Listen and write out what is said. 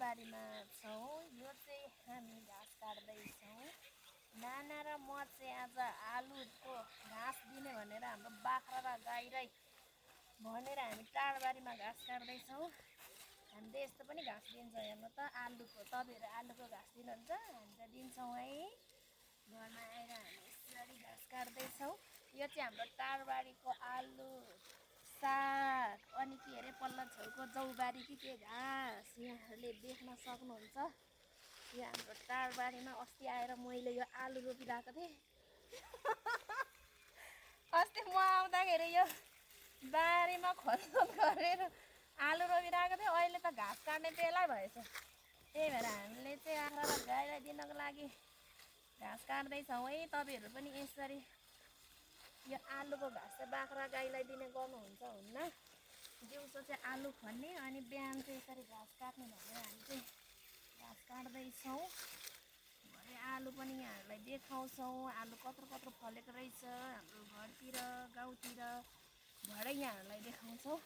बारीमा छौँ। यो चाहिँ हामी घाँस काट्दैछौँ। नाना र म चाहिँ आज आलुको घाँस दिने भनेर हाम्रो बाख्रा र गाईलाई भनेर हामी टाढबारीमा घाँस काट्दैछौँ। हामीले यस्तो पनि घाँस दिन्छ हेर्नु त, आलुको। तपाईँहरू आलुको घाँस दिनुहुन्छ, हामी त दिन्छौँ है। घरमा आएर हामी यसरी घाँस काट्दैछौँ। यो चाहिँ हाम्रो टाढबारीको आलु साग अनि के अरे पल्लो छेउको जौबारी कि के घाँस यहाँहरूले देख्न सक्नुहुन्छ। यो हाम्रो टाढबारीमा अस्ति आएर मैले यो आलु रोपिरहेको थिएँ। अस्ति म आउँदाखेरि यो बारीमा खोदखोद गरेर आलु रोपिरहेको थिएँ। अहिले त घाँस काट्ने बेला भएछ। त्यही भएर हामीले चाहिँ बाख्रा र गाईलाई दिनको लागि घाँस काट्दैछौँ है। तपाईँहरू पनि यसरी यो आलुको घाँस चाहिँ बाख्रा गाईलाई दिने गर्नुहुन्छ हुन्न? दिउँसो चाहिँ आलु खन्ने अनि बिहान चाहिँ यसरी घाँस काट्ने भनेर हामी चाहिँ घाँस काट्दैछौँ। भरे आलु पनि यहाँहरूलाई देखाउँछौँ। आलु कत्रो कत्रो फलेको रहेछ हाम्रो घरतिर गाउँतिर। भरे यहाँहरूलाई देखाउँछौँ।